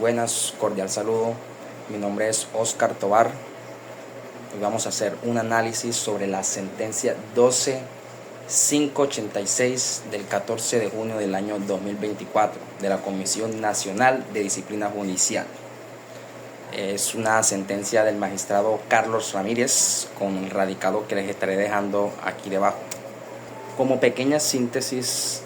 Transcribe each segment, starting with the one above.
buenas, cordial saludo. Mi nombre es Oscar Tobar. Hoy vamos a hacer un análisis sobre la sentencia 12586 del 14 de junio del año 2024 de la Comisión Nacional de Disciplina Judicial. Es una sentencia del magistrado Carlos Ramírez con el radicado que les estaré dejando aquí debajo. Como pequeña síntesis,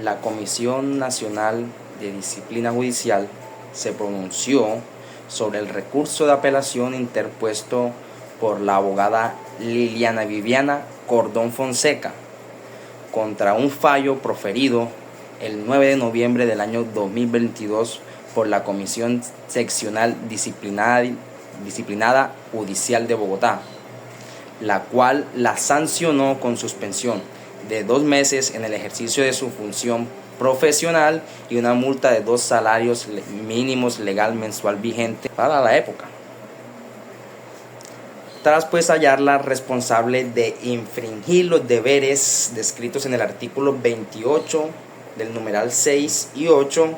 la Comisión Nacional de Disciplina Judicial se pronunció sobre el recurso de apelación interpuesto por la abogada Liliana Viviana Cordón Fonseca contra un fallo proferido el 9 de noviembre del año 2022 por la Comisión Seccional Disciplinada Judicial de Bogotá, la cual la sancionó con suspensión de 2 meses en el ejercicio de su función profesional y una multa de 2 salarios mínimos legal mensual vigente para la época. Tras hallarla responsable de infringir los deberes descritos en el artículo 28 del numeral 6 y 8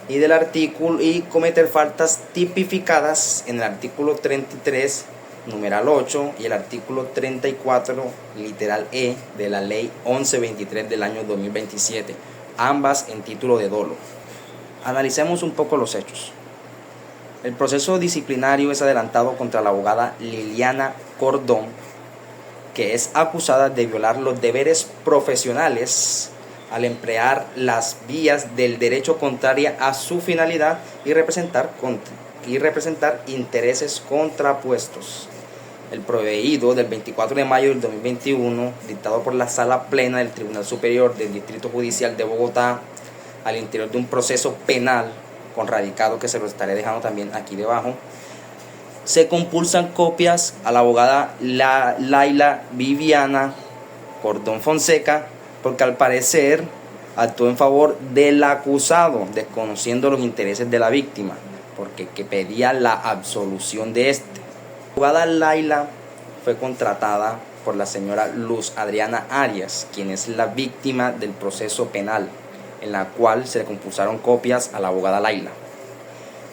y del artículo y cometer faltas tipificadas en el artículo 33 numeral 8 y el artículo 34 literal E de la ley 1123 del año 2027, ambas en título de dolo. Analicemos un poco los hechos. El proceso disciplinario es adelantado contra la abogada Liliana Cordón, que es acusada de violar los deberes profesionales al emplear las vías del derecho contraria a su finalidad y representar intereses contrapuestos. El proveído del 24 de mayo del 2021, dictado por la Sala Plena del Tribunal Superior del Distrito Judicial de Bogotá, al interior de un proceso penal con radicado que se lo estaré dejando también aquí debajo, se compulsan copias a la abogada Laila Viviana Cordón Fonseca porque al parecer actuó en favor del acusado, desconociendo los intereses de la víctima, porque pedía la absolución de este. La abogada Laila fue contratada por la señora Luz Adriana Arias, quien es la víctima del proceso penal, en la cual se le compulsaron copias a la abogada Laila.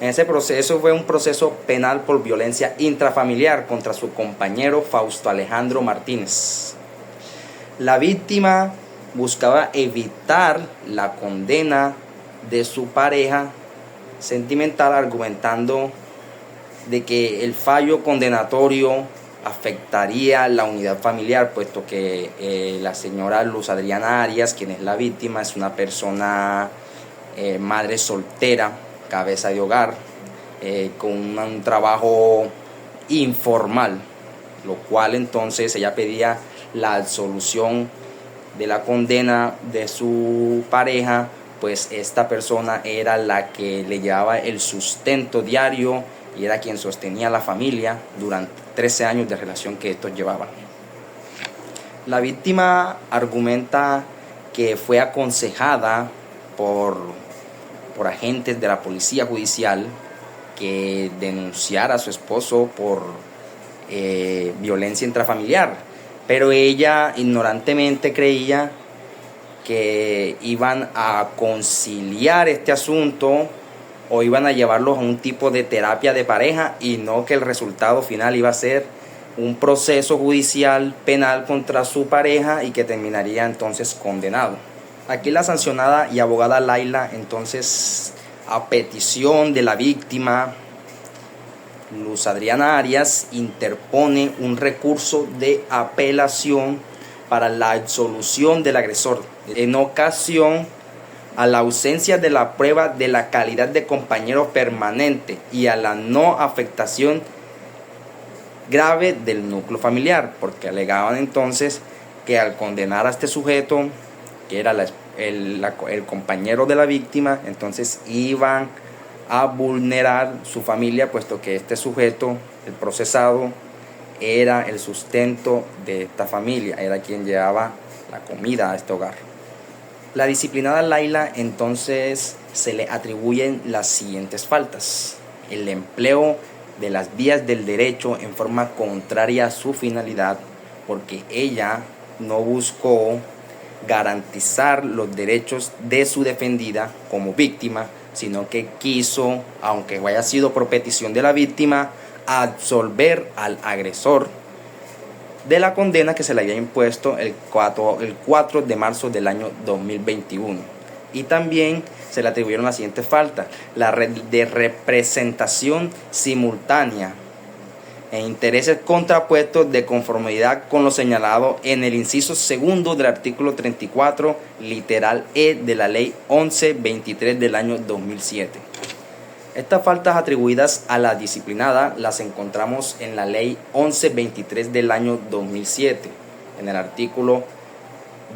En ese proceso fue un proceso penal por violencia intrafamiliar contra su compañero Fausto Alejandro Martínez. La víctima buscaba evitar la condena de su pareja sentimental, argumentando de que el fallo condenatorio afectaría la unidad familiar, puesto que la señora Luz Adriana Arias, quien es la víctima, es una persona madre soltera, cabeza de hogar, con un trabajo informal, lo cual entonces ella pedía la absolución de la condena de su pareja, pues esta persona era la que le llevaba el sustento diario y era quien sostenía a la familia durante 13 años de relación que estos llevaban. La víctima argumenta que fue aconsejada por agentes de la policía judicial que denunciara a su esposo por violencia intrafamiliar, pero ella ignorantemente creía que iban a conciliar este asunto o iban a llevarlos a un tipo de terapia de pareja y no que el resultado final iba a ser un proceso judicial penal contra su pareja y que terminaría entonces condenado. Aquí la sancionada y abogada Laila, entonces, a petición de la víctima, Luz Adriana Arias, interpone un recurso de apelación para la absolución del agresor en ocasión a la ausencia de la prueba de la calidad de compañero permanente y a la no afectación grave del núcleo familiar, porque alegaban entonces que al condenar a este sujeto, que era el compañero de la víctima, entonces iban a vulnerar su familia, puesto que este sujeto, el procesado, era el sustento de esta familia, era quien llevaba la comida a este hogar. La disciplinada Laila entonces se le atribuyen las siguientes faltas: el empleo de las vías del derecho en forma contraria a su finalidad, porque ella no buscó garantizar los derechos de su defendida como víctima, sino que quiso, aunque haya sido por petición de la víctima, absolver al agresor de la condena que se le había impuesto el 4 de marzo del año 2021. Y también se le atribuyeron las siguientes faltas: la de representación simultánea e intereses contrapuestos de conformidad con lo señalado en el inciso segundo del artículo 34, literal E de la Ley 1123 del año 2007. Estas faltas atribuidas a la disciplinada las encontramos en la Ley 1123 del año 2007, en el artículo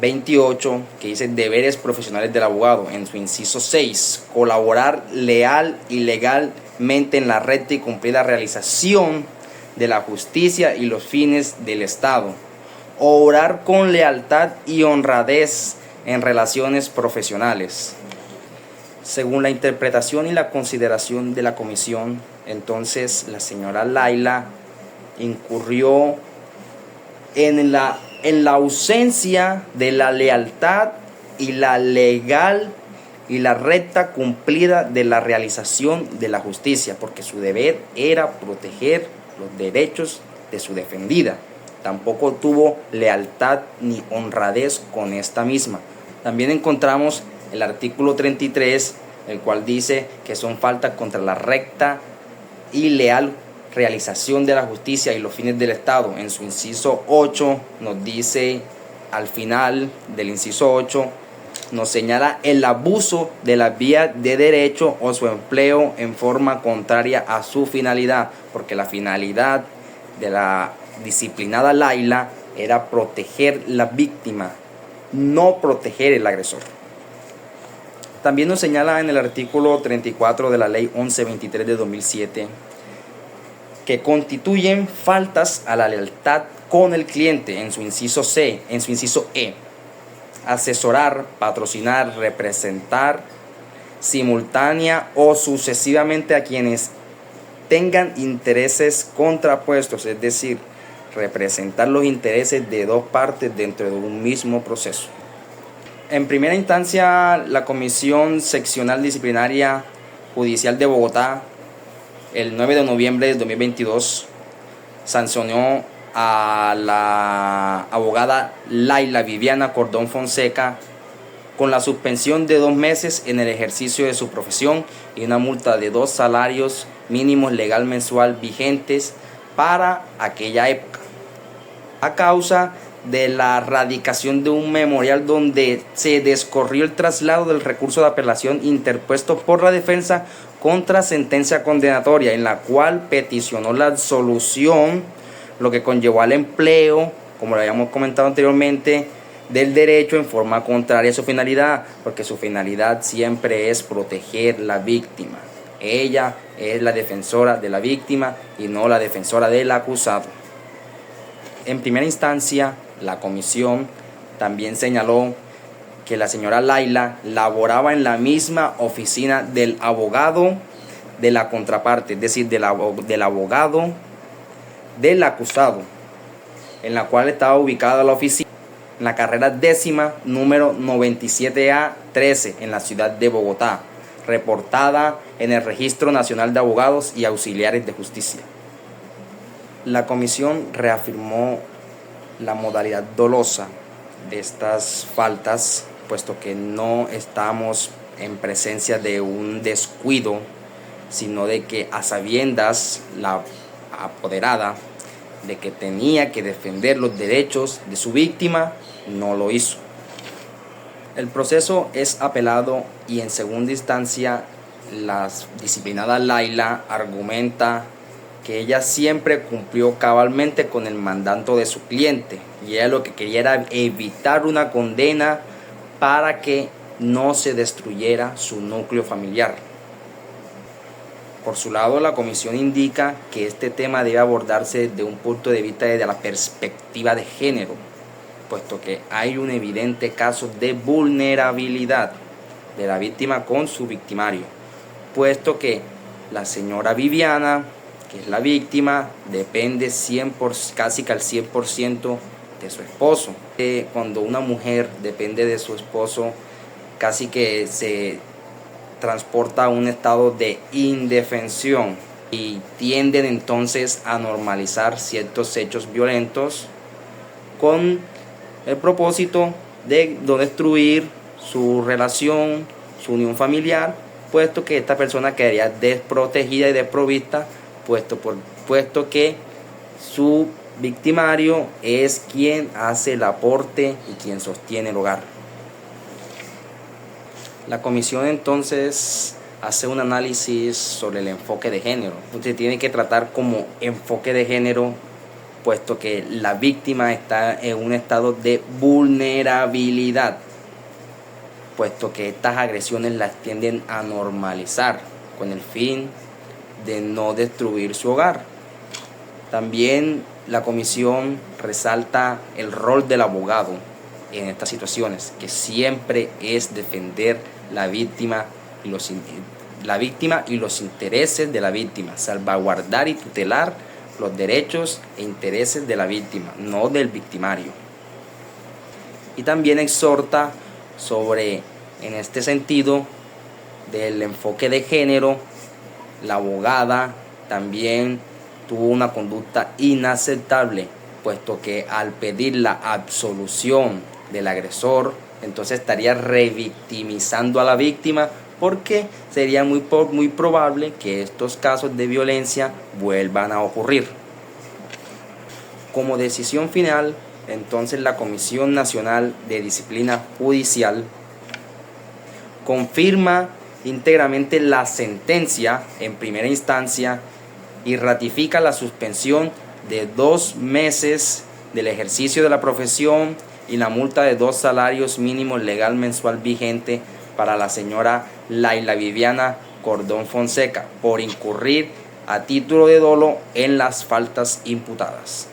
28, que dice deberes profesionales del abogado, en su inciso 6, colaborar leal y legalmente en la recta y cumplida realización de la justicia y los fines del Estado, obrar con lealtad y honradez en relaciones profesionales. Según la interpretación y la consideración de la comisión, entonces la señora Layla incurrió en la ausencia de la lealtad y la legal y la recta cumplida de la realización de la justicia, porque su deber era proteger los derechos de su defendida. Tampoco tuvo lealtad ni honradez con esta misma. También encontramos el artículo 33, el cual dice que son faltas contra la recta y leal realización de la justicia y los fines del Estado. En su inciso 8 nos dice, al final del inciso 8, nos señala el abuso de la vía de derecho o su empleo en forma contraria a su finalidad, porque la finalidad de la disciplinada Layla era proteger la víctima, no proteger el agresor. También nos señala en el artículo 34 de la Ley 1123 de 2007 que constituyen faltas a la lealtad con el cliente, en su inciso C, en su inciso E: asesorar, patrocinar, representar simultánea o sucesivamente a quienes tengan intereses contrapuestos, es decir, representar los intereses de dos partes dentro de un mismo proceso. En primera instancia, la Comisión Seccional Disciplinaria Judicial de Bogotá, el 9 de noviembre de 2022, sancionó a la abogada Layla Viviana Cordón Fonseca con la suspensión de 2 meses en el ejercicio de su profesión y una multa de 2 salarios mínimos legal mensual vigentes para aquella época, a causa de la radicación de un memorial donde se descorrió el traslado del recurso de apelación interpuesto por la defensa contra sentencia condenatoria, en la cual peticionó la absolución, lo que conllevó al empleo, como lo habíamos comentado anteriormente, del derecho en forma contraria a su finalidad, porque su finalidad siempre es proteger la víctima. Ella es la defensora de la víctima y no la defensora del acusado. En primera instancia, la comisión también señaló que la señora Layla laboraba en la misma oficina del abogado de la contraparte, es decir, del abogado del acusado, en la cual estaba ubicada la oficina en la carrera 10ª, número 97A13, en la ciudad de Bogotá, reportada en el Registro Nacional de Abogados y Auxiliares de Justicia. La comisión reafirmó la modalidad dolosa de estas faltas, puesto que no estamos en presencia de un descuido, sino de que a sabiendas la apoderada de que tenía que defender los derechos de su víctima, no lo hizo. El proceso es apelado y en segunda instancia la disciplinada Layla argumenta que ella siempre cumplió cabalmente con el mandato de su cliente y ella lo que quería era evitar una condena para que no se destruyera su núcleo familiar. Por su lado, la comisión indica que este tema debe abordarse desde un punto de vista desde la perspectiva de género, puesto que hay un evidente caso de vulnerabilidad de la víctima con su victimario, puesto que la señora Viviana, que es la víctima, depende casi que al 100% de su esposo. Cuando una mujer depende de su esposo, casi que se transporta a un estado de indefensión y tienden entonces a normalizar ciertos hechos violentos con el propósito de no destruir su relación, su unión familiar, puesto que esta persona quedaría desprotegida y desprovista, puesto que su victimario es quien hace el aporte y quien sostiene el hogar. La comisión entonces hace un análisis sobre el enfoque de género. Se tiene que tratar como enfoque de género, puesto que la víctima está en un estado de vulnerabilidad, puesto que estas agresiones las tienden a normalizar con el fin de no destruir su hogar. También la comisión resalta el rol del abogado en estas situaciones, que siempre es defender la víctima y los intereses de la víctima, salvaguardar y tutelar los derechos e intereses de la víctima, no del victimario. Y también exhorta sobre, en este sentido, del enfoque de género. La abogada también tuvo una conducta inaceptable, puesto que al pedir la absolución del agresor, entonces estaría revictimizando a la víctima, porque sería muy probable que estos casos de violencia vuelvan a ocurrir. Como decisión final, entonces la Comisión Nacional de Disciplina Judicial confirma íntegramente la sentencia en primera instancia y ratifica la suspensión de 2 meses del ejercicio de la profesión y la multa de 2 salarios mínimos legal mensual vigente para la señora Laila Viviana Cordón Fonseca por incurrir a título de dolo en las faltas imputadas.